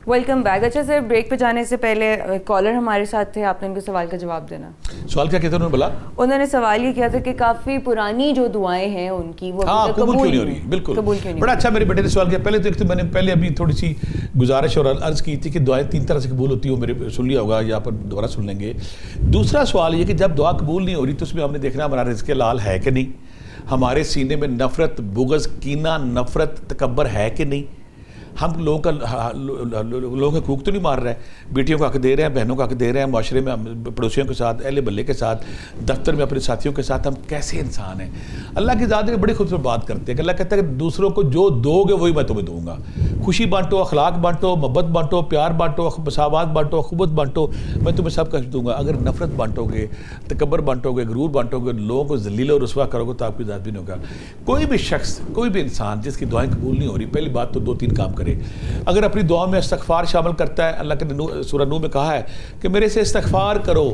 Welcome back. اچھا سر, break پہ جانے سے پہلے کالر ہمارے ساتھ تھے, آپ نے ان کے سوال کا جواب دینا. سوال کیا کہتے ہیں انہوں نے بولا؟ انہوں نے سوال یہ کیا تھا کہ کافی پرانی جو دعائیں ہیں ان کی وہ قبول کیوں نہیں ہو رہی. بالکل بڑا اچھا میرے بیٹے نے سوال کیا. پہلے تو ایک تو میں نے پہلے ابھی تھوڑی سی گزارش اور عرض کی تھی کہ دعائیں 3 طرح سے قبول ہوتی ہیں, وہ میرے سن لیا ہوگا, یہاں پر دوبارہ سن لیں گے. دوسرا سوال یہ کہ جب دعا قبول نہیں ہو رہی تو اس میں ہم نے دیکھنا ہمارا رزق حلال ہے کہ نہیں, ہمارے سینے میں نفرت, بغض, کینہ, نفرت, تکبر ہے کہ نہیں, ہم لوگوں کا حقوق تو نہیں مار رہے ہیں, بیٹیوں کو حق دے رہے ہیں, بہنوں کو حق دے رہے ہیں, معاشرے میں پڑوسیوں کے ساتھ, اہل بلے کے ساتھ, دفتر میں اپنے ساتھیوں کے ساتھ, ہم کیسے انسان ہیں. اللہ کی ذات نے بڑی خوبصورت بات کرتے ہیں کہ اللہ کہتا ہے کہ دوسروں کو جو دو گے وہی میں تمہیں دوں گا. خوشی بانٹو, اخلاق بانٹو, محبت بانٹو, پیار بانٹو, مساوات بانٹو, اخوت بانٹو, میں تمہیں سب کچھ دوں گا. اگر نفرت بانٹو گے, تکبر بانٹو گے, غرور بانٹو گے, لوگوں کو ذلیل و رسوا کرو گے تو آپ کی ذات بھی نہیں ہوگا. کوئی بھی شخص, کوئی بھی انسان جس کی دعائیں قبول نہیں ہو رہی, پہلی بات تو 2-3 کام کرے. اگر اپنی دعا میں استغفار شامل کرتا ہے, اللہ کے سورہ نور میں کہا ہے کہ میرے سے استغفار کرو,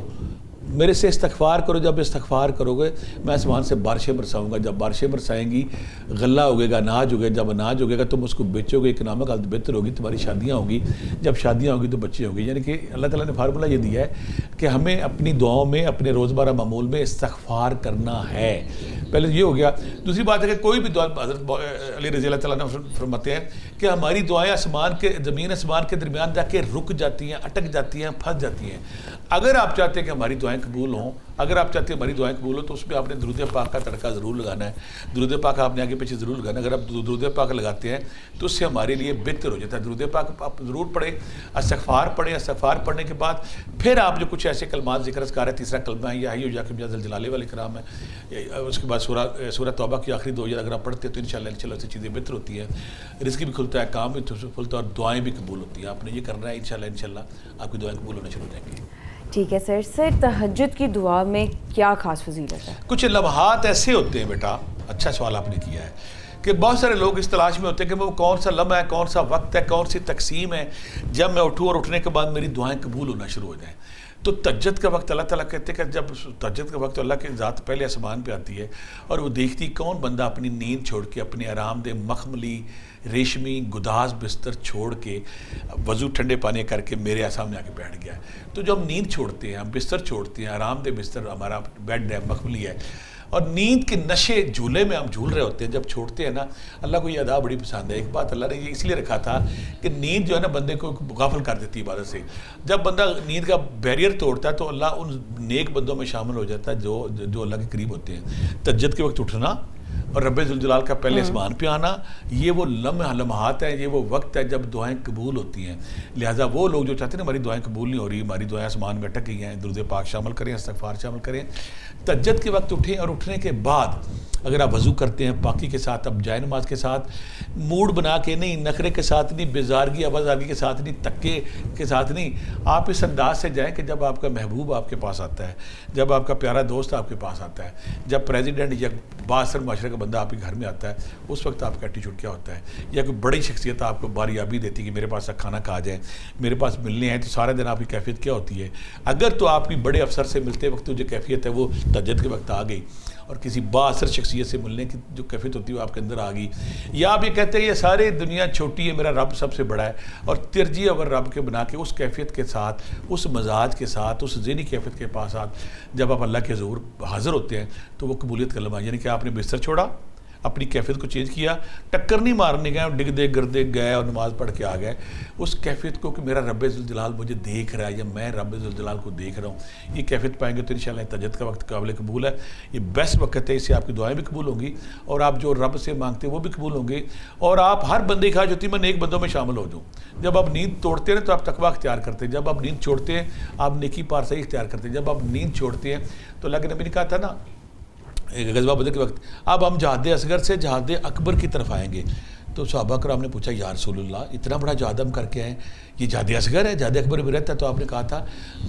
میرے سے استغفار کرو. جب استغفار کرو گے میں آسمان سے بارشیں برساؤں گا. جب بارشیں برسائیں گی غلہ اگے گا, اناج اگے. جب اناج اگے گا تم اس کو بیچو گے, اکنامک حالت بہتر ہوگی, تمہاری شادیاں ہوگی, جب شادیاں ہوگی تو بچے ہوں گے. یعنی کہ اللہ تعالیٰ نے فارمولہ یہ دیا ہے کہ ہمیں اپنی دعاؤں میں, اپنے روزمرہ معمول میں استغفار کرنا ہے. پہلے یہ ہو گیا. دوسری بات ہے کہ کوئی بھی دعا, حضرت علی رضی اللہ تعالیٰ نے فرماتے ہیں کہ ہماری دعائیں زمین آسمان کے درمیان جا کے رک جاتی ہیں, اٹک جاتی ہیں, پھنس جاتی ہیں. اگر آپ چاہتے ہیں کہ ہماری دعائیں قبول ہوں, اگر آپ چاہتے ہیں ہماری دعائیں قبول ہوں تو اس میں آپ نے درود پاک کا تڑکا ضرور لگانا ہے. درود پاک آپ نے آگے پیچھے ضرور لگانا ہے. اگر آپ درود پاک لگاتے ہیں تو اس سے ہمارے لیے بہتر ہو جاتا ہے. درود پاک آپ ضرور پڑھیں, استغفار پڑھیں. استغفار پڑھنے کے بعد پھر آپ جو کچھ ایسے کلمات ذکر اذکار ہے, تیسرا کلمہ ہے یا حی یا قیوم یا ذل جلال والاکرام ہے, اس کے بعد سورہ توبہ کی آخری 2 اگر آپ پڑھتے ہیں تو انشاءاللہ سے چیزیں بہتر ہوتی ہیں, رزق بھی کھلتا ہے, کام بھی کھلتا ہے, اور دعائیں بھی قبول ہوتی ہیں. آپ نے یہ کرنا ہے, انشاءاللہ آپ کی دعائیں قبول ہونا شروع ہو جائیں گی. ٹھیک ہے سر. سر, تہجد کی دعا میں کیا خاص فضیلت ہے؟ کچھ لمحات ایسے ہوتے ہیں بیٹا, اچھا سوال آپ نے کیا ہے, کہ بہت سارے لوگ اس تلاش میں ہوتے ہیں کہ وہ کون سا لمحہ ہے, کون سا وقت ہے, کون سی تقسیم ہے جب میں اٹھوں اور اٹھنے کے بعد میری دعائیں قبول ہونا شروع ہو جائیں. تو تہجد کا وقت اللہ تعالیٰ کہتے ہیں کہ جب تہجد کا وقت اللہ کی ذات پہلے آسمان پہ آتی ہے اور وہ دیکھتی کون بندہ اپنی نیند چھوڑ کے, اپنے آرام دہ مخملی ریشمی گداز بستر چھوڑ کے, وضو ٹھنڈے پانی کر کے میرے سامنے آ کے بیٹھ گیا ہے. تو جب ہم نیند چھوڑتے ہیں, ہم بستر چھوڑتے ہیں, آرام دہ بستر ہمارا بیڈ ہے, مخملی ہے, اور نیند کے نشے جھولے میں ہم جھول رہے ہوتے ہیں, جب چھوڑتے ہیں نا, اللہ کو یہ ادا بڑی پسند ہے. ایک بات اللہ نے یہ اس لیے رکھا تھا کہ نیند جو ہے نا بندے کو غافل کر دیتی ہے عبادت سے. جب بندہ نیند کا بیریئر توڑتا ہے تو اللہ ان نیک بندوں میں شامل ہو جاتا ہے جو اللہ کے قریب ہوتے ہیں. تہجد کے وقت اٹھنا اور رب ذوالجلال کا پہلے آسمان پہ آنا, یہ وہ لمحات ہیں, یہ وہ وقت ہے جب دعائیں قبول ہوتی ہیں. لہٰذا وہ لوگ جو چاہتے ہیں ہماری دعائیں قبول نہیں ہو رہی, ہماری دعائیں آسمان میں اٹک گئی ہیں, درود پاک شامل کریں, استغفار شامل کریں. تہجد کے وقت اٹھیں, اور اٹھنے کے بعد اگر آپ وضو کرتے ہیں پاکی کے ساتھ, اب جائے نماز کے ساتھ, موڈ بنا کے نہیں, نخرے کے ساتھ نہیں, بیزارگی آوازارگی کے ساتھ نہیں, تکے کے ساتھ نہیں, آپ اس انداز سے جائیں کہ جب آپ کا محبوب آپ کے پاس آتا ہے, جب آپ کا پیارا دوست آپ کے پاس آتا ہے, جب پریزیڈنٹ یا بااثر معاشرے کا بندہ آپ کے گھر میں آتا ہے, اس وقت آپ کا ایٹیچیوڈ کیا ہوتا ہے. یا کوئی بڑی شخصیت آپ کو باریابی دیتی کہ میرے پاس کھانا کھا جائیں, میرے پاس ملنے ہیں, تو سارے دن آپ کی کیفیت کیا ہوتی ہے. اگر تو آپ کی بڑے افسر سے ملتے وقت جو کیفیت ہے وہ تہجد کے وقت آ گئی, اور کسی بااثر شخصیت سے ملنے کی جو کیفیت ہوتی ہے وہ آپ کے اندر آ گئی, یا آپ یہ کہتے ہیں یہ ساری دنیا چھوٹی ہے, میرا رب سب سے بڑا ہے, اور ترجیح اور رب کے بنا کے اس کیفیت کے ساتھ, اس مزاج کے ساتھ, اس ذہنی کیفیت کے پاس جب آپ اللہ کے حضور حاضر ہوتے ہیں تو وہ قبولیت کا لمحہ. یعنی کہ آپ نے بستر چھوڑا, اپنی کیفیت کو چینج کیا, ٹکر نہیں مارنے گئے اور ڈگ دے گردے گئے اور نماز پڑھ کے آ گئے, اس کیفیت کو کہ میرا رب ذوالجلال مجھے دیکھ رہا ہے یا میں رب ذوالجلال کو دیکھ رہا ہوں, یہ کیفیت پائیں گے تو انشاءاللہ تہجد کا وقت قابل قبول ہے. یہ بیسٹ وقت ہے, اس سے آپ کی دعائیں بھی قبول ہوں گی, اور آپ جو رب سے مانگتے ہیں وہ بھی قبول ہوں گے, اور آپ ہر بندے کی خواہش ہوتی ہے میں نیک بندوں میں شامل ہو جاؤں. جب آپ نیند توڑتے ہیں تو آپ تقویٰ اختیار کرتے ہیں, جب آپ نیند چھوڑتے ہیں آپ نیکی پارسائی اختیار کرتے ہیں, جب آپ نیند چھوڑتے ہیں تو اللہ کے نبی نے کہا تھا نا غزوہ بدر کے وقت, اب ہم جہاد اصغر سے جہاد اکبر کی طرف آئیں گے. تو صحابہ کرام نے پوچھا یا رسول اللہ اتنا بڑا جہاد ہم کر کے آئے, یہ جہاد اصغر ہے, جہاد اکبر بھی رہتا ہے. تو آپ نے کہا تھا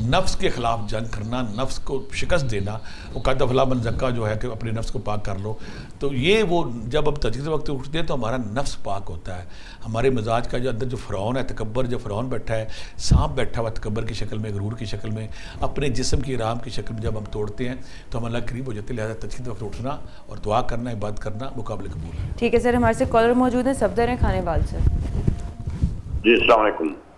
نفس کے خلاف جنگ کرنا, نفس کو شکست دینا, وہ قد افلاح من زکا جو ہے کہ اپنے نفس کو پاک کر لو. تو یہ وہ جب اب تہجد وقت اٹھتے ہیں تو ہمارا نفس پاک ہوتا ہے, ہمارے مزاج کا جو اندر جو فرعون ہے تکبر, جو فرعون بیٹھا ہے, سانپ بیٹھا ہوا تکبر کی شکل میں, غرور کی شکل میں, اپنے جسم کی رام کی شکل میں, جب ہم توڑتے ہیں تو ہم اللہ قریب ہو جاتے ہیں. لہٰذا تہجد وقت اٹھنا اور دعا کرنا, عبادت کرنا وہ قابل قبول ہے. ٹھیک ہے سر, ہمارے سے کالر موجود ہیں صفدر ہیں کھانے بال سے. جی السلام علیکم.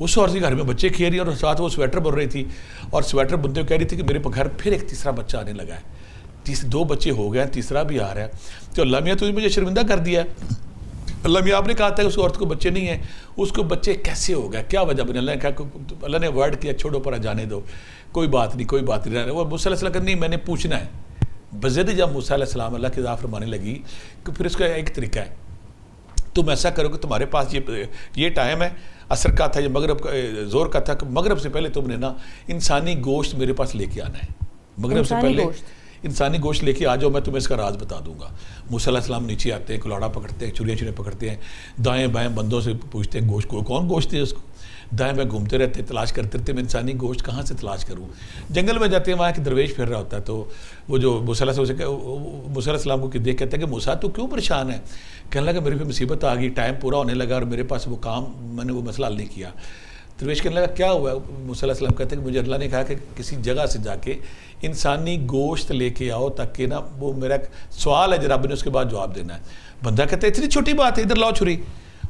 اس عورت کے گھر میں بچے کھیل رہی ہیں اور ساتھ وہ سویٹر بن رہی تھی, اور سویٹر بنتے ہوئے کہہ رہی تھی کہ میرے گھر پھر ایک تیسرا بچہ آنے لگا ہے, 2 بچے ہو گئے ہیں, تیسرا بھی آ رہا ہے. تو اللہ میاں تمہیں مجھے شرمندہ کر دیا ہے. اللہ میاں آپ نے کہا تھا کہ اس عورت کو بچے نہیں ہیں, اس کو بچے کیسے ہو گئے, کیا وجہ بنی؟ اللہ نے کہا, اللہ نے ورڈ کیا چھوڑو پر جانے دو, کوئی بات نہیں کوئی بات نہیں. وہ موسیٰ علیہ السلام نہیں, میں نے پوچھنا ہے. بضد جب موسیٰ علیہ السلام اللہ کی ذات فرمانے لگی کہ پھر اس کا ایک طریقہ ہے, تم ایسا کرو کہ تمہارے پاس یہ ٹائم ہے, عصر کا تھا یا مغرب کا, زور کا تھا, کہ مغرب سے پہلے تم نے نا انسانی گوشت میرے پاس لے کے آنا ہے. مغرب سے پہلے انسانی گوشت لے کے آ جاؤ, میں تمہیں اس کا راز بتا دوں گا. موسیٰ علیہ السلام نیچے آتے ہیں, کلاڑا پکڑتے ہیں, چڑیاں پکڑتے ہیں, دائیں بائیں بندوں سے پوچھتے ہیں گوشت کو, کون گوشت ہے اس کو, دائیں بائیں گھومتے رہتے, تلاش کرتے رہتے, میں انسانی گوشت کہاں سے تلاش کروں. جنگل میں جاتے ہیں, وہاں ایک درویش پھر رہا ہوتا ہے, تو وہ جو موسیٰ علیہ السلام کو دیکھ کہتے ہیں کہ موسیٰ تو کیوں پریشان ہے؟ کہنے لگا میرے پہ مصیبت آ گئی, ٹائم پورا ہونے لگا اور میرے پاس وہ کام, میں نے وہ مسئلہ حل نہیں کیا. درویش کہنے لگا کیا ہوا؟ موسیٰ علیہ السلام کہتے ہیں کہ مجھے اللہ نے کہا کہ کسی جگہ سے جا کے انسانی گوشت لے کے آؤ, تاکہ نا وہ میرا ایک سوال ہے جناب نے اس کے بعد جواب دینا ہے. بندہ کہتا ہے اتنی چھوٹی بات ہے, ادھر لاؤ چھری.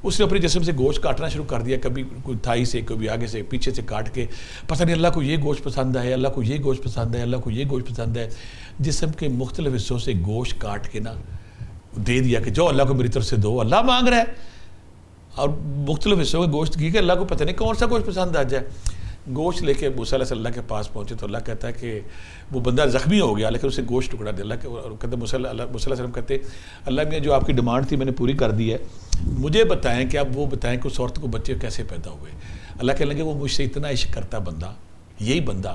اس نے اپنے جسم سے گوشت کاٹنا شروع کر دیا, کبھی کوئی تھائی سے, کبھی آگے سے, پیچھے سے کاٹ کے. پتہ نہیں اللہ کو یہ گوشت پسند ہے, اللہ کو یہ گوشت پسند ہے, اللہ کو یہ گوشت پسند ہے. جسم کے مختلف حصوں سے گوشت کاٹ کے نا دے دیا کہ جو اللہ کو میری طرف سے دو, اللہ مانگ رہا ہے. اور مختلف حصوں کے گوشت کی کہ اللہ کو پتہ نہیں کون سا گوشت پسند آ جائے. گوشت لے کے موسیٰ علیہ السلام کے پاس پہنچے تو اللہ کہتا ہے کہ وہ بندہ زخمی ہو گیا, لیکن اسے گوشت ٹکڑا دے. اللہ کہتے ہیں موسیٰ علیہ السلام کہتے ہیں اللہ میاں جو آپ کی ڈیمانڈ تھی میں نے پوری کر دی ہے, مجھے بتائیں کہ اب وہ بتائیں کہ اس عورت کو بچے کیسے پیدا ہوئے. اللہ کہنے لگے وہ مجھ سے اتنا عشق کرتا بندہ, یہی بندہ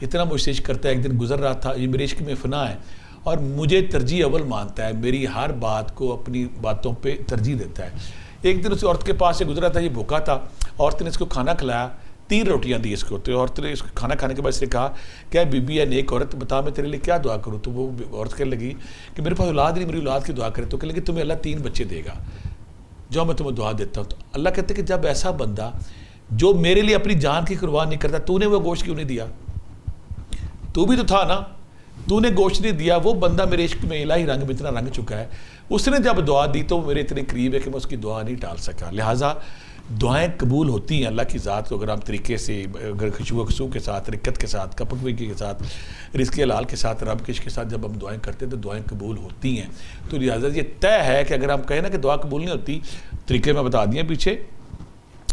اتنا مجھ سے عشق کرتا ہے, ایک دن گزر رہا تھا, یہ میرے عشق میں فنا ہے اور مجھے ترجیح اول مانتا ہے, میری ہر بات کو اپنی باتوں پہ ترجیح دیتا ہے. ایک دن اس عورت کے پاس سے گزرا تھا, یہ بھوکا تھا, عورت نے اس کو کھانا کھلایا, 3 روٹیاں دی اس کو. تو عورت نے اس کو کھانا کھانے کے بعد اس نے کہا کہ بی بی ہے نیک عورت, بتا میں تیرے لیے کیا دعا کروں. تو وہ عورت کہنے لگی کہ میرے پاس اولاد نہیں, میری اولاد کی دعا کرے. تو کہنے لگی تمہیں اللہ 3 بچے دے گا, جو میں تمہیں دعا دیتا ہوں. تو اللہ کہتے کہ جب ایسا بندہ جو میرے لیے اپنی جان کی قربان نہیں کرتا, تو نے وہ گوشت کیوں نہیں دیا؟ تو بھی تو تھا نا, تو نے گوشت نہیں دیا. وہ بندہ میرے عشق میں الہی رنگ میں اتنا رنگ چکا ہے, اس نے جب دعا دی تو میرے اتنے قریب ہے کہ میں اس کی دعا نہیں ٹال سکا. لہٰذا دعائیں قبول ہوتی ہیں اللہ کی ذات کو اگر ہم طریقے سے, اگر خشوع و خضوع کے ساتھ, رکت کے ساتھ, کپکوئی کے ساتھ, رزق حلال کے ساتھ, رب کے عشق کے ساتھ جب ہم دعائیں کرتے ہیں تو دعائیں قبول ہوتی ہیں. تو لہٰذا یہ طے ہے کہ اگر ہم کہیں نا کہ دعا قبول نہیں ہوتی, طریقے میں بتا دیے پیچھے,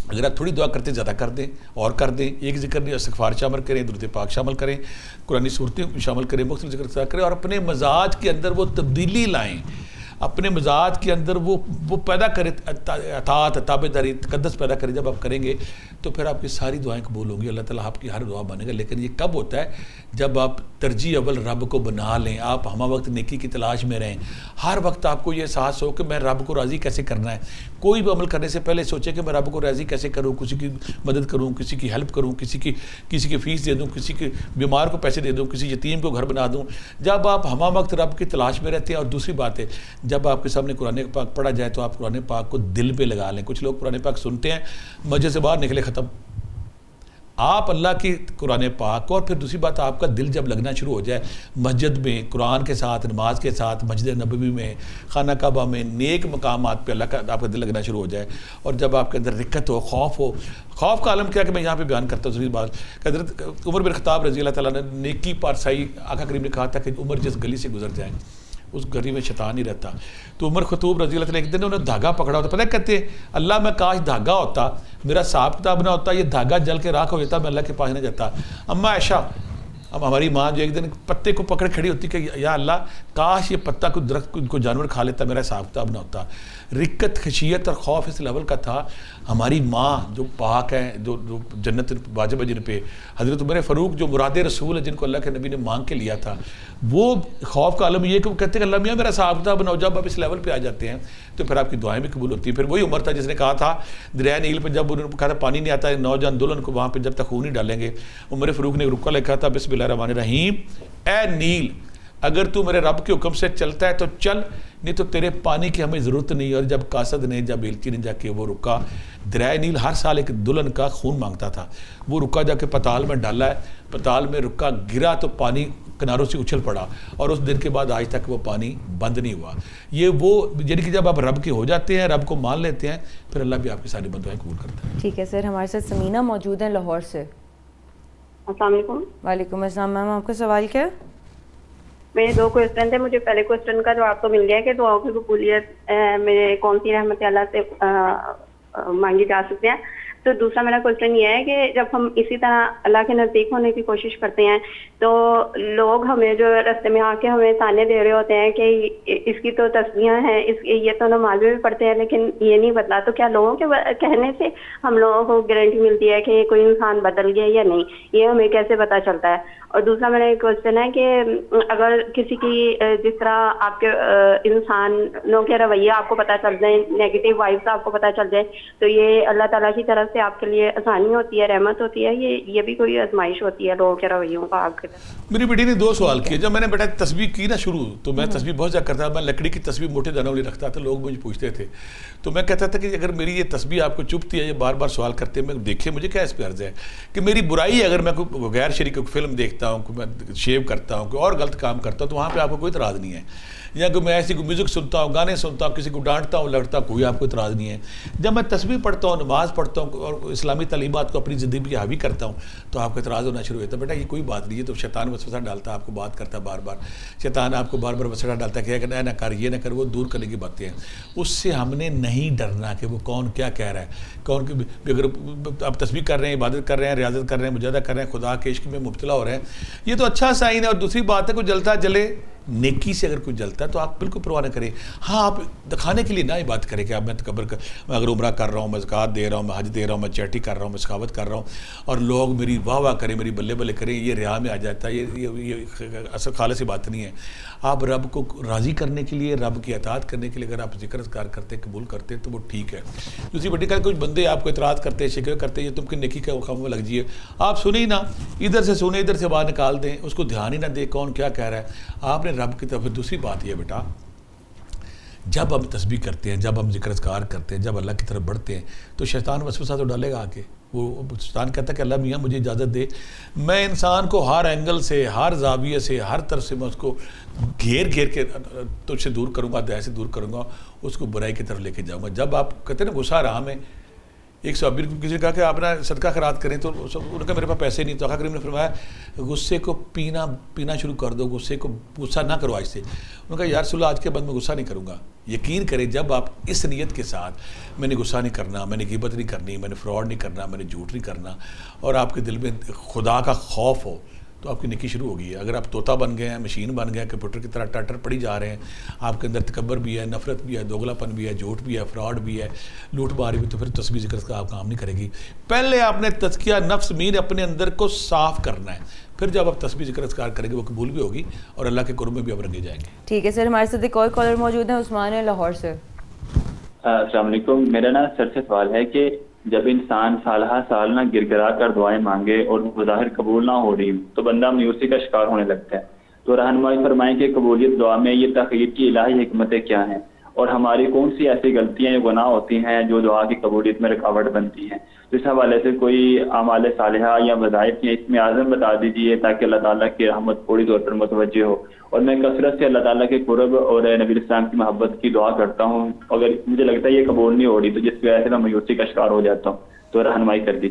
اگر آپ تھوڑی دعا کرتے زیادہ کر دیں اور کر دیں, ایک ذکر نہیں, استغفار شامل کریں, درود پاک شامل کریں, قرآنی صورتیں شامل کریں, مختلف ذکر کریں, اور اپنے مزاج کے اندر وہ تبدیلی لائیں, اپنے مزاج کے اندر وہ پیدا کرے, اطاعت, تابعداری, تقدس پیدا کرے. جب آپ کریں گے تو پھر آپ کی ساری دعائیں قبول ہوں گی, اللہ تعالیٰ آپ کی ہر دعا بنے گا. لیکن یہ کب ہوتا ہے؟ جب آپ ترجیح اول رب کو بنا لیں, آپ ہمہ وقت نیکی کی تلاش میں رہیں, ہر وقت آپ کو یہ احساس ہو کہ میں رب کو راضی کیسے کرنا ہے. کوئی بھی عمل کرنے سے پہلے سوچیں کہ میں رب کو راضی کیسے کروں, کسی کی مدد کروں, کسی کی ہیلپ کروں, کسی کی فیس دے دوں, کسی کے بیمار کو پیسے دے دوں, کسی یتیم کو گھر بنا دوں. جب آپ ہمہ وقت رب کی تلاش میں رہتے ہیں. اور دوسری بات ہے, جب آپ کے سامنے قرآن پاک پڑھا جائے تو آپ قرآن پاک کو دل پہ لگا لیں. کچھ لوگ قرآن پاک سنتے ہیں, مسجد سے باہر نکلے, ختم. آپ اللہ کی قرآن پاک کو, اور پھر دوسری بات آپ کا دل جب لگنا شروع ہو جائے مسجد میں, قرآن کے ساتھ, نماز کے ساتھ, مسجد نبوی میں, خانہ کعبہ میں, نیک مقامات پہ اللہ کا آپ کا دل لگنا شروع ہو جائے, اور جب آپ کے اندر رکت ہو, خوف کا عالم کیا کہ میں یہاں پہ بیان کرتا ہوں. ضروری بات, حضرت عمر بن خطاب رضی اللہ تعالیٰ نے نیکی پارسائی, آقا کریم نے کہا تھا کہ عمر جس گلی سے گزر جائیں اس گھری میں شیطان نہیں رہتا. تو عمر خطوب رضی اللہ تعالیٰ ایک دن انہوں نے دھاگا پکڑا ہوتا, پتہ کہتے ہیں اللہ میں کاش دھاگا ہوتا, میرا حساب کتاب نہ ہوتا, یہ دھاگا جل کے راکھ ہو جاتا, میں اللہ کے پاس نہ جاتا. اما عائشہ, اب ہماری ماں جو ایک دن پتے کو پکڑ کھڑی ہوتی کہ یا اللہ کاش یہ پتا کو درخت کو جانور کھا لیتا, میرا حساب کتاب نہ ہوتا. رکت, خشیت اور خوف اس لیول کا تھا. ہماری ماں جو پاک ہیں, جو جنت واجب ہے جن پہ, حضرت عمر فاروق جو مراد رسول ہے, جن کو اللہ کے نبی نے مانگ کے لیا تھا, وہ خوف کا عالم یہ کہ وہ کہتے ہیں کہ اللہ میاں میرا حساب کتاب بناؤ. جب آپ اس لیول پہ آ جاتے ہیں تو پھر آپ کی دعائیں بھی قبول ہوتی ہیں. پھر وہی عمر تھا جس نے کہا تھا دریائے نیل پہ, جب انہوں نے کہا تھا پانی نہیں آتا نوجوان دلہن کو وہاں پہ جب تک خون نہیں ڈالیں گے, عمر فاروق نے رکا لکھا تھا بسم اللہ الرحمن الرحیم, اے نیل اگر تو میرے رب کے حکم سے چلتا ہے تو چل, نہیں تو تیرے پانی کی ہمیں ضرورت نہیں. اور جب قاصد نے, جب ایلچی نے جا کے وہ رکا, دریائے نیل ہر سال ایک دلہن کا خون مانگتا تھا, وہ رکا جا کے پتال میں ڈالا ہے, پتال میں رکا گرا تو پانی کناروں سے اچھل پڑا اور اس دن کے بعد آج تک وہ پانی بند نہیں ہوا. یہ وہ یعنی کہ جب آپ رب کے ہو جاتے ہیں, رب کو مان لیتے ہیں, پھر اللہ بھی آپ کی ساری بدعائیں قبول کرتا ہے. ٹھیک ہے سر, ہمارے ساتھ سمینہ موجود ہیں لاہور سے. السلام علیکم. وعلیکم السلام. میم آپ کا سوال کیا ہے؟ میرے 2 کوشچن تھے. مجھے پہلے کوشچن کا جواب تو مل گیا کہ دعاؤں کی قبولیت میرے کون سی رحمت اللہ سے مانگی جا سکتے ہیں. تو دوسرا میرا کوشچن یہ ہے کہ جب ہم اسی طرح اللہ کے نزدیک ہونے کی کوشش کرتے ہیں تو لوگ ہمیں جو رستے میں آ کے ہمیں تانے دے رہے ہوتے ہیں کہ اس کی تو تسبیحاں ہیں, یہ تو نمازیں بھی پڑھتے ہیں لیکن یہ نہیں بدلا, تو کیا لوگوں کے کہنے سے ہم لوگوں کو گارنٹی ملتی ہے کہ کوئی انسان بدل گیا یا نہیں؟ یہ ہمیں کیسے پتہ چلتا ہے؟ اور دوسرا میرا ایک کوشچن ہے کہ اگر کسی کی جس طرح آپ کے انسانوں کے رویے آپ کو پتہ چل جائیں, نیگیٹو وائبس آپ کو پتہ چل جائیں, تو یہ اللہ تعالیٰ کی طرف سے آپ کے لیے آسانی ہوتی ہے, رحمت ہوتی ہے, یہ بھی کوئی آزمائش ہوتی ہے لوگوں کے رویوں کا آپ کے طرف؟ میری بیٹی نے 2 سوال کیے. جب میں نے بیٹا تسبیح کی نا شروع, تو میں تسبیح بہت زیادہ کرتا تھا. میں لکڑی کی تسبیح موٹے دانوں والی رکھتا تھا. لوگ مجھے پوچھتے تھے تو میں کہتا تھا کہ اگر میری یہ تسبیح آپ کو چبھتی ہے, یہ بار بار سوال کرتے ہیں, میں دیکھیں مجھے کیا اس پہ عرض ہے کہ میری برائی اگر میں کوئی غیر شرعی کوئی فلم دیکھتا ہوں, کوئی میں شیو کرتا ہوں, کوئی اور غلط کام کرتا ہوں, تو وہاں پہ آپ کو کوئی اعتراض نہیں ہے. یا کہ میں ایسی کوئی میوزک سنتا ہوں, گانے سنتا ہوں, کسی کو ڈانٹتا ہوں, لڑتا ہوں, کوئی آپ کو اعتراض نہیں ہے. جب میں تسبیح پڑھتا ہوں, نماز پڑھتا ہوں اور اسلامی تعلیمات کو اپنی زندگی پہ حاوی کرتا ہوں, تو آپ کا اعتراض ہونا شروع ہوتا ہے. بیٹا یہ کوئی بات نہیں ہے. تو شیطان وسوسہ ڈالتا ہے, آپ کو بات کرتا ہے بار بار. شیطان آپ کو بار بار وسوسہ ڈالتا ہے کہ نہ کر, یہ نہ کر, وہ دور کرنے کی باتیں ہیں. اس سے ہم نے نہیں ڈرنا کہ وہ کون کیا کہہ رہا ہے. کون اگر آپ تسبیح کر رہے ہیں, عبادت کر رہے ہیں, ریاضت کر رہے ہیں, مجاہدہ کر رہے ہیں, خدا کے عشق میں مبتلا ہو رہے ہیں, یہ تو اچھا سائن ہے. اور دوسری بات ہے کوئی جلتا جلے نیکی سے, اگر کوئی جلتا ہے تو آپ بالکل پرواہ نہ کریں. ہاں آپ دکھانے کے لیے نہ یہ بات کریں کہ اب میں تکبر میں اگر عمرہ کر رہا ہوں, میں زکوٰۃ دے رہا ہوں, میں حج دے رہا ہوں, میں چیٹی کر رہا ہوں, میں سخاوت کر رہا ہوں, اور لوگ میری واہ واہ کریں, میری بلے بلے کریں, یہ ریا میں آ جاتا ہے. یہ اصل خالص بات نہیں ہے. آپ رب کو راضی کرنے کے لیے, رب کی اطاعت کرنے کے لیے اگر آپ ذکر اذکار کرتے قبول کرتے تو وہ ٹھیک ہے. دوسری بڑی کچھ بندے آپ کو اعتراض کرتے ہیں, شکوے کرتے ہیں, یہ تم کی نیکی کا خم میں لگ جائیے. آپ سنیں ہی نہ, ادھر سے سنیں, ادھر سے باہر نکال دیں, اس کو دھیان ہی نہ دیں کون کیا کہہ رہا ہے. آپ نے رب کی طرف. دوسری بات یہ بیٹا, جب ہم تسبیح کرتے ہیں, جب ہم ذکر اذکار کرتے ہیں, جب اللہ کی طرف بڑھتے ہیں, تو شیطان وسوسہ تو ڈالے گا آ کے. وہ شیطان کہتا ہے کہ اللہ میاں مجھے اجازت دے, میں انسان کو ہر اینگل سے, ہر زاویے سے, ہر طرف سے میں اس کو گھیر کے تجھ سے دور کروں گا, دیا سے دور کروں گا, اس کو برائی کی طرف لے کے جاؤں گا. جب آپ کہتے ہیں نا غصہ رہا میں, ایک صحابی کو کسی نے کہا کہ آپ نا صدقہ خیرات کریں, تو انہوں نے کہا میرے پاس پیسے نہیں. تو آقا کریم نے فرمایا غصے کو پینا شروع کر دو, غصہ نہ کرو آج سے. انہوں نے کہا یا رسول اللہ آج کے بعد میں غصہ نہیں کروں گا. یقین کریں جب آپ اس نیت کے ساتھ, میں نے غصہ نہیں کرنا, میں نے غیبت نہیں کرنی, میں نے فراڈ نہیں کرنا, میں نے جھوٹ نہیں کرنا, اور آپ کے دل میں خدا کا خوف ہو, تو آپ کی نیکی شروع ہوگی. اگر آپ طوطا بن گئے ہیں, مشین بن گئے ہیں, کمپیوٹر کی طرح ٹٹر پڑی جا رہے ہیں, آپ کے اندر تکبر بھی ہے, نفرت بھی ہے, دوگلا پن بھی ہے, جھوٹ بھی ہے, فراڈ بھی ہے, لوٹ ماری بھی, تو پھر تسبیح ذکر کا آپ کام نہیں کرے گی. پہلے آپ نے تزکیہ نفس مین اپنے اندر کو صاف کرنا ہے, پھر جب آپ تسبیح ذکر اذکار کریں گے وہ قبول بھی ہوگی اور اللہ کے قرب میں بھی آپ رنگے جائیں گے. ٹھیک ہے سر, ہمارے ساتھ ایک اور کالر موجود ہیں, عثمان ہے لاہور سے. السلام علیکم. میرا نا سر سے سوال ہے کہ جب انسان سال نہ گر گرا کر دعائیں مانگے اور بظاہر قبول نہ ہو رہی تو بندہ مایوسی کا شکار ہونے لگتا ہے, تو رہنمائی فرمائیں کہ قبولیت دعا میں یہ تخیر کی الہی حکمتیں کیا ہیں, اور ہماری کون سی ایسی غلطیاں یا گناہ ہوتی ہیں جو دعا کی قبولیت میں رکاوٹ بنتی ہیں. تو اس حوالے سے کوئی اعمال صالحہ یا وظائف یا اسم اعظم بتا دیجیے تاکہ اللہ تعالیٰ کی رحمت تھوڑی طور پر متوجہ ہو. اور میں کثرت سے اللہ تعالیٰ کے قرب اور نبی اسلام کی محبت کی دعا کرتا ہوں, اگر مجھے لگتا ہے یہ قبول نہیں ہو رہی تو جس کی وجہ سے میں مایوسی کا شکار ہو جاتا ہوں, تو رہنمائی کر دی.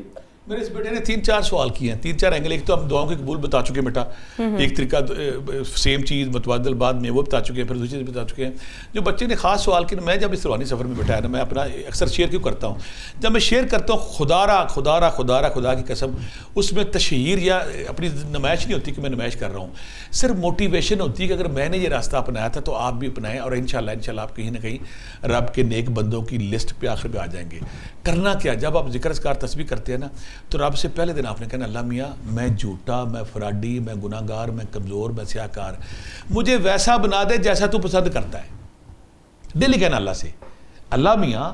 میرے اس بیٹے نے 3-4 سوال کیے ہیں, 3-4 اینگل. ایک تو ہم دعاؤں کے قبول بتا چکے ہیں بیٹا, ایک طریقہ سیم چیز متبادل بعد میں وہ بتا چکے ہیں, پھر دوسری چیز بتا چکے ہیں. جو بچے نے خاص سوال کیا, میں جب اس روحانی سفر میں بیٹھا ہے نا, میں اپنا اکثر شیئر کیوں کرتا ہوں, جب میں شیئر کرتا ہوں خدا کی قسم, اس میں تشہیر یا اپنی نمائش نہیں ہوتی کہ میں نمائش کر رہا ہوں, صرف موٹیویشن ہوتی ہے کہ اگر میں نے یہ راستہ اپنایا تھا تو آپ بھی اپنائیں, اور انشاءاللہ آپ کہیں نہ کہیں رب کے نیک بندوں کی لسٹ پہ آخر پہ آ جائیں گے. کرنا کیا, جب آپ ذکر اذکار تسبیح کرتے ہیں نا, تو رب سے پہلے دن آپ نے کہنا اللہ میاں میں جھوٹا, میں فراڈی, میں گناہ گار, میں کمزور, میں سیاہ کار, مجھے ویسا بنا دے جیسا تو پسند کرتا ہے. ڈیلی کہنا اللہ سے, اللہ میاں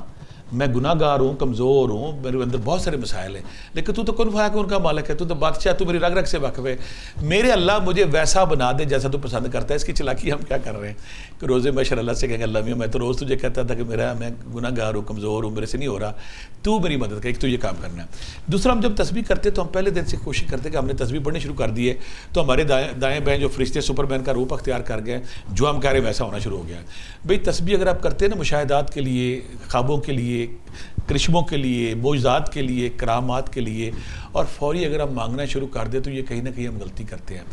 میں گناہ گار ہوں, کمزور ہوں, میرے اندر بہت سارے مسائل ہیں, لیکن تو کن فیکون کا مالک ہے, تو بادشاہ, تو میری رگ رگ سے واقف ہے. میرے اللہ مجھے ویسا بنا دے جیسا تو پسند کرتا ہے. اس کی چلاکی ہم کیا کر رہے ہیں کہ روزے میں اللہ سے کہیں گے اللہ میاں میں تو روز تجھے کہتا تھا کہ میں گناہ گار ہوں, کمزور ہوں, میرے سے نہیں ہو رہا, تو میری مدد کر, ایک تو یہ کام کرنا ہے. دوسرا, ہم جب تسبیح کرتے تو ہم پہلے دن سے کوشش کرتے کہ ہم نے تسبیح پڑھنی شروع کر دی ہے تو ہمارے دائیں بائیں جو فرشتے سپر مین کا روپ اختیار کر گئے, جو ہم کہہ رہے ہیں ویسا ہونا شروع ہو گیا. بھئی تسبیح اگر آپ کرتے ہیں نا مشاہدات کے لیے, خوابوں کے لیے, کرشموں کے لیے, معجزات کے لیے, کرامات کے لیے, اور فوری اگر ہم مانگنا شروع کر دیں تو یہ کہیں نہ کہیں ہم غلطی کرتے ہیں.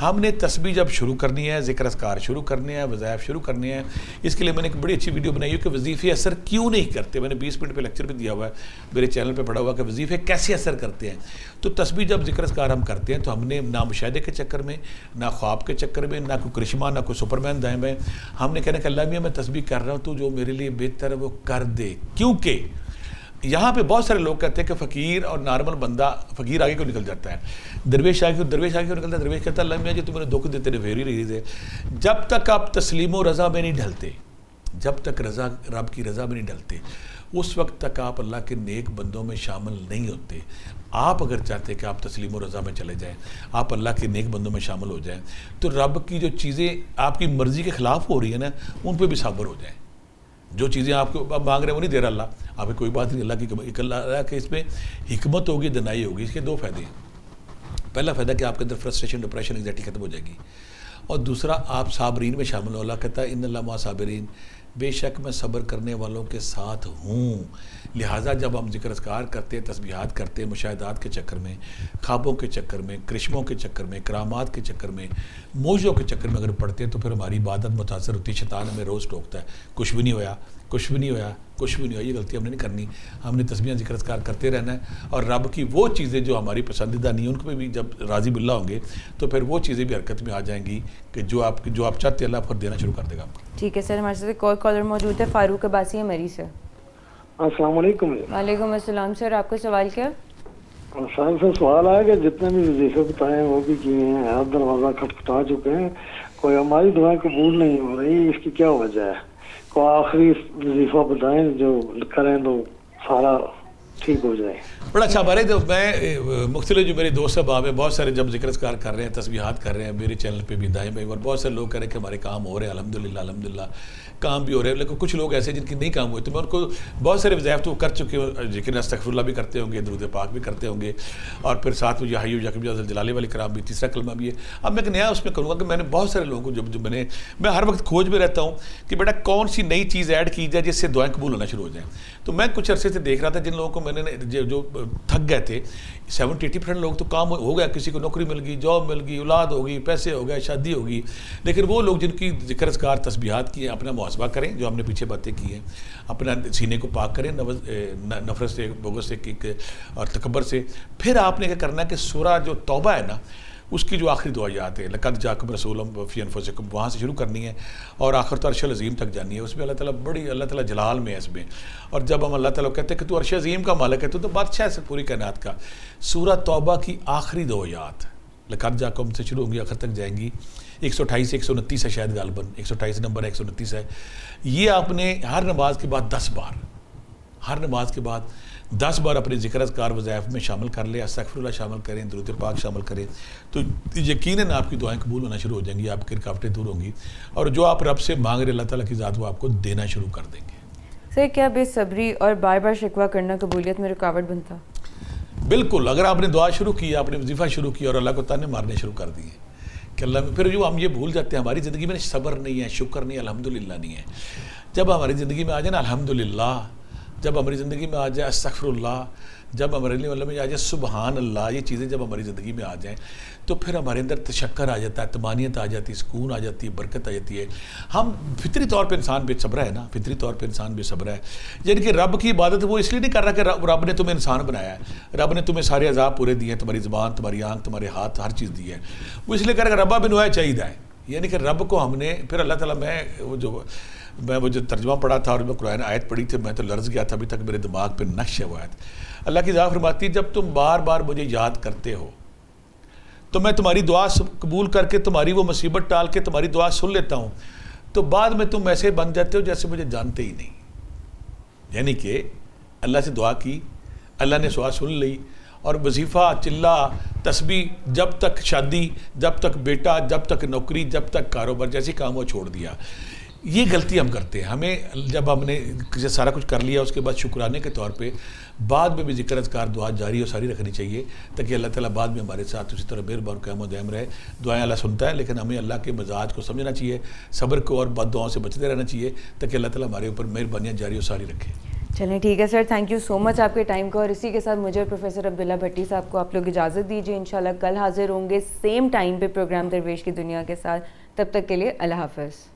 ہم نے تسبیح جب شروع کرنی ہے, ذکر اذکار شروع کرنے ہیں, وظائف شروع کرنے ہیں, اس کے لیے میں نے ایک بڑی اچھی ویڈیو بنائی ہے کہ وظیفے اثر کیوں نہیں کرتے. میں نے 20 منٹ پہ لیکچر بھی دیا ہوا ہے, میرے چینل پہ پڑھا ہوا کہ وظیفے کیسے اثر کرتے ہیں. تو تسبیح جب ذکر اذکار ہم کرتے ہیں تو ہم نے نہ مشاہدے کے چکر میں, نہ خواب کے چکر میں, نہ کوئی کرشمہ, نہ کوئی سپرمین دائیں بائیں, ہم نے کہنا کہ اللہ میاں میں تسبیح کر رہا ہوں تو جو میرے لیے بہتر ہے وہ کر دے. کیونکہ یہاں پہ بہت سارے لوگ کہتے ہیں کہ فقیر اور نارمل بندہ, فقیر آگے کیوں نکل جاتا ہے, درویش آگے کیوں نکلتا ہے. درویش کہتا ہے اللہ میاں جی تم نے دکھ دیتے نے پھیر ہی رہی تھے. جب تک آپ تسلیم و رضا میں نہیں ڈھلتے, جب تک رب کی رضا میں نہیں ڈھلتے, اس وقت تک آپ اللہ کے نیک بندوں میں شامل نہیں ہوتے. آپ اگر چاہتے ہیں کہ آپ تسلیم و رضا میں چلے جائیں, آپ اللہ کے نیک بندوں میں شامل ہو جائیں, تو رب کی جو چیزیں آپ کی مرضی کے خلاف ہو رہی ہیں نا, ان پہ بھی صابر ہو جائیں. جو چیزیں آپ کو مانگ رہے ہیں وہ نہیں دے رہا اللہ, آپ کو کوئی بات نہیں. اللہ کی اس میں حکمت ہوگی, دنائی ہوگی. اس کے دو فائدے ہیں. پہلا فائدہ کہ آپ کے اندر فرسٹریشن, ڈپریشن, انگزائٹی ختم ہو جائے گی, اور دوسرا آپ صابرین میں شامل ہو. اللہ کہتا ہے ان اللہ مع صابرین, بے شک میں صبر کرنے والوں کے ساتھ ہوں. لہٰذا جب ہم ذکر اذکار کرتے ہیں, تسبیحات کرتے ہیں, مشاہدات کے چکر میں, خوابوں کے چکر میں, کرشموں کے چکر میں, کرامات کے چکر میں, معجزوں کے چکر میں اگر پڑھتے ہیں تو پھر ہماری عبادت متاثر ہوتی ہے. شیطان ہمیں روز ٹوکتا ہے, کچھ بھی نہیں ہوا, کچھ بھی نہیں ہوا, کچھ بھی نہیں ہوا. یہ غلطی ہم نے نہیں کرنی. ہم نے تسبیحات ذکر اذکار کرتے رہنا ہے, اور رب کی وہ چیزیں جو ہماری پسندیدہ نہیں ہیں ان کو بھی جب راضی باللہ ہوں گے تو پھر وہ چیزیں بھی حرکت میں آ جائیں گی کہ جو آپ چاہتے ہیں اللہ آپ کو دینا شروع کر دے گا. ٹھیک ہے سر, ہمارے ساتھ ایک اور کالر موجود ہے, فاروق عباسی ہے مری سے. السلام علیکم. وعلیکم السلام سر, آپ کا سوال کیا؟ صاحب سے سوال ہے کہ جتنے بھی وظیفے بتائے ہیں وہ بھی کیے ہیں, ہر دروازہ کھٹکھٹا چکے ہیں, کوئی ہماری دعائیں قبول نہیں ہو رہی, اس کی کیا وجہ ہے؟ کوئی آخری وظیفہ بتائیں جو کریں تو سارا ٹھیک ہو جائے. بڑا اچھا. ہمارے تو میں مختلف جو میرے دوست صاحب ہیں بہت سارے جب ذکر اذکار کر رہے ہیں, تسبیحات کر رہے ہیں, میرے چینل پہ بھی دائیں بھائی, اور بہت سارے لوگ کہہ رہے ہیں کہ ہمارے کام ہو رہے ہیں الحمدللہ کام بھی ہو رہے ہیں, لیکن کچھ لوگ ایسے جن کی نہیں کام ہوئے, تو میں ان کو بہت سارے وظائف تو کر چکے ہوں, لیکن استغفر اللہ بھی کرتے ہوں گے, درود پاک بھی کرتے ہوں گے, اور پھر ساتھ میں یا حی یا قیوم جلالہ والی کرام بھی, تیسرا کلمہ بھی ہے. اب میں ایک نیا اس میں کروں گا کہ میں نے بہت سارے لوگوں کو جو میں ہر وقت کھوج میں رہتا ہوں کہ بیٹا کون سی نئی چیز ایڈ کی جائے جس سے دعائیں قبول ہونا شروع ہو جائیں. تو میں کچھ عرصے سے دیکھ رہا تھا جن لوگوں کو میں نے جو تھک گئے تھے, 70-80% لوگ تو کام ہو گیا, کسی کو نوکری مل گئی, جاب مل گئی, اولاد ہو گئی, پیسے ہو گئے, شادی ہوگی, لیکن وہ لوگ جن کی ذکر اذکار تسبیحات کی ہیں, اپنا محاسبہ کریں جو ہم نے پیچھے باتیں کی ہیں, اپنا سینے کو پاک کریں نفرت سے, بغض سے اور تکبر سے. پھر آپ نے کیا کرنا ہے کہ سورہ جو توبہ ہے نا, اس کی جو آخری دعایات ہے لقد جاکم رسول فی انفسکم, وہاں سے شروع کرنی ہے اور آخر تو عرش العظیم تک جانی ہے. اس میں اللہ تعالیٰ جلال میں ہے اس میں, اور جب ہم اللہ تعالیٰ کہتے ہیں کہ تو عرش عظیم کا مالک ہے, تو بادشاہ ہے پوری کائنات کا. سورہ توبہ کی آخری دعایات لقد جاکم سے شروع ہوں گی, آخر تک جائیں گی. 128 سے 129 ہے شاید غالباً, 128 نمبر ہے, 129 ہے. یہ آپ نے ہر نماز کے بعد 10 بار, ہر نماز کے بعد 10 بار اپنے ذکر اذکار وظائف میں شامل کر لیں, استغفر اللہ شامل کریں, درود پاک شامل کریں, تو یقیناً آپ کی دعائیں قبول ہونا شروع ہو جائیں گی, آپ کی رکاوٹیں دور ہوں گی, اور جو آپ رب سے مانگ رہے اللہ تعالیٰ کی ذات وہ آپ کو دینا شروع کر دیں گے. سر کیا بے صبری اور بار بار شکوہ کرنا قبولیت میں رکاوٹ بنتا؟ بالکل. اگر آپ نے دعا شروع کی, آپ نے وظیفہ شروع کیا اور اللہ کو تانے مارنے شروع کر دیے کہ اللہ میں, پھر جو ہم یہ بھول جاتے ہیں ہماری زندگی میں صبر نہیں ہے, شکر نہیں ہے, الحمدللہ نہیں ہے. جب ہماری زندگی میں آ جائے نا الحمدللہ, جب ہماری زندگی میں آ جائے استغفر اللہ, جب ہمارے لیے میں آ جائے سبحان اللہ, یہ چیزیں جب ہماری زندگی میں آ جائیں تو پھر ہمارے اندر تشکر آ جاتا ہے, طمانینت آ جاتی ہے, سکون آ جاتی ہے, برکت آ جاتی ہے. ہم فطری طور پہ انسان بے صبر ہے نا, فطری طور پہ انسان بے صبر ہے. یعنی کہ رب کی عبادت وہ اس لیے نہیں کر رہا کہ رب نے تمہیں انسان بنایا ہے, رب نے تمہیں سارے عذاب پورے دیے ہیں, تمہاری زبان, تمہاری آنکھ, تمہارے ہاتھ, ہر چیز دی ہے, وہ اس لیے کر رہا کہ ربا بنوایا چاہیے ہے. یعنی کہ رب کو ہم نے پھر اللہ تعالیٰ, میں وہ جو ترجمہ پڑھا تھا اور میں قرآن آیت پڑھی تھی, میں تو لرز گیا تھا, ابھی تک میرے دماغ پہ نقش ہے وہ آیت. اللہ کی ذات فرماتی ہے جب تم بار بار مجھے یاد کرتے ہو تو میں تمہاری دعا قبول کر کے تمہاری وہ مصیبت ٹال کے تمہاری دعا سن لیتا ہوں, تو بعد میں تم ایسے بن جاتے ہو جیسے مجھے جانتے ہی نہیں. یعنی کہ اللہ سے دعا کی, اللہ نے دعا سن لی, اور وظیفہ, چلہ, تسبیح, جب تک شادی, جب تک بیٹا, جب تک نوکری, جب تک کاروبار, جیسے کام وہ چھوڑ دیا. یہ غلطی ہم کرتے ہیں. ہمیں جب ہم نے سارا کچھ کر لیا, اس کے بعد شکرانے کے طور پہ بعد میں بھی ذکر اذکار دعا جاری اور ساری رکھنی چاہیے, تاکہ اللہ تعالیٰ بعد میں ہمارے ساتھ اسی طرح مہربان قائم و دائم رہے. دعائیں اللہ سنتا ہے, لیکن ہمیں اللہ کے مزاج کو سمجھنا چاہیے, صبر کو اور بد دعاؤں سے بچتے رہنا چاہیے, تاکہ اللہ تعالیٰ ہمارے اوپر مہربانیاں جاری اور ساری رکھے. چلیں ٹھیک ہے سر, تھینک یو سو مچ آپ کے ٹائم کو. اور اسی کے ساتھ مجھے اور پروفیسر عبداللہ بھٹی صاحب کو آپ لوگ اجازت دیجیے. انشاءاللہ کل حاضر ہوں گے سیم ٹائم پہ پروگرام درویش کی دنیا کے ساتھ. تب تک کے لیے اللہ حافظ.